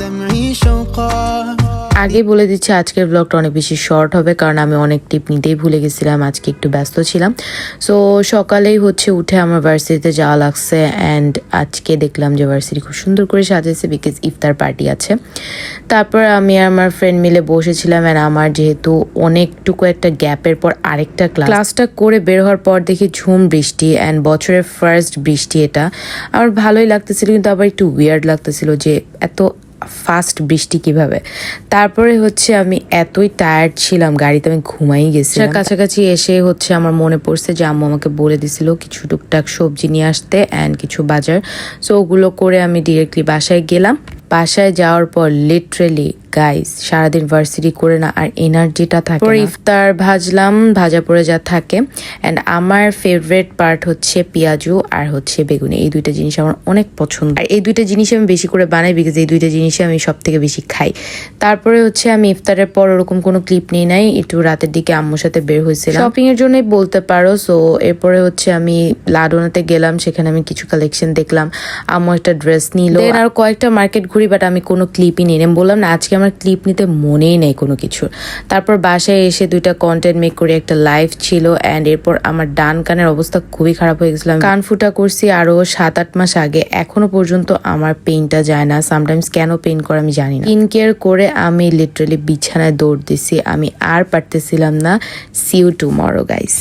دمعي شوقا আগে বলে দিচ্ছি আজকের ব্লগটা অনেক বেশি শর্ট হবে, কারণ আমি অনেক টিপ নিতেই ভুলে গেছিলাম, আজকে একটু ব্যস্ত ছিলাম। সো সকালেই উঠে আমার ভার্সিটিতে যাওয়া লাগছে। অ্যান্ড আজকে দেখলাম যে ভার্সিটি খুব সুন্দর করে সাজিয়েছে, বিকজ ইফতার পার্টি আছে। তারপর আমি আর আমার ফ্রেন্ড মিলে বসেছিলাম। অ্যান্ড আমার যেহেতু অনেকটুকু একটা গ্যাপের পর আরেকটা ক্লাসটা করে বের হওয়ার পর দেখি ঝুম বৃষ্টি, অ্যান্ড বছরের ফার্স্ট বৃষ্টি। এটা আমার ভালোই লাগতেছিল, কিন্তু আবার একটু উইয়ার্ড লাগতেছিল যে এত ফাস্ট বৃষ্টি কিভাবে। তারপরে আমি এতই টায়ার্ড ছিলাম, গাড়িতে আমি ঘুমাই গেছি। কাছাকাছি এসে আমার মনে পড়ছে যে আম্মু আমাকে বলে দিছিল কিছু টুকটাক সবজি নিয়ে আসতে অ্যান্ড কিছু বাজার। সো ওগুলো করে আমি ডিরেক্টলি বাসায় গেলাম। বাসায় যাওয়ার পর লিটারেলি গাইস সারাদিন ভার্সিটি করে না আর এনার্জিটা থাকে। পরে ইফতার ভাজলাম, ভাজা পরে যা থাকে। অ্যান্ড আমার ফেভারিট পার্ট পেঁয়াজু আর বেগুনি, এই দুইটা জিনিস আমার অনেক পছন্দ। আর এই দুইটা জিনিস আমি বেশি করে বানাই, বিকজ এই দুইটা জিনিস আমি সব থেকে বেশি খাই। তারপরে আমি ইফতারের পর ওরকম কোনো ক্লিপ নিই নাই, একটু রাতের দিকে আম্মুর সাথে বের হয়েছিলাম শপিং এর জন্যই বলতে পারো। সো এরপরে আমি লাডোনাতে গেলাম, সেখানে আমি কিছু কালেকশন দেখলাম। আম্মু একটা ড্রেস নিল, আর কয়েকটা মার্কেট ঘুরি, বাট আমি কোনো ক্লিপই নিই। বললাম না আজকে আমার ক্লিপ নিতে মনেই নেই কোনো কিছু। তারপর বাসায় এসে দুইটা কন্টেন্ট মেক করে একটা লাইভ ছিল। অ্যান্ড এরপর আমার ডান কানের অবস্থা খুবই খারাপ হয়ে গেছিলাম, কান ফুটা করছি আরো 7-8 মাস আগে, এখনো পর্যন্ত আমার পেইনটা যায় না। সামটাইমস কেন পেইন করে আমি জানি না। স্কিন কেয়ার করে আমি লিটারালি বিছানায় দৌড় দিছি, আমি আর পারতেছিলাম না। See you tomorrow guys.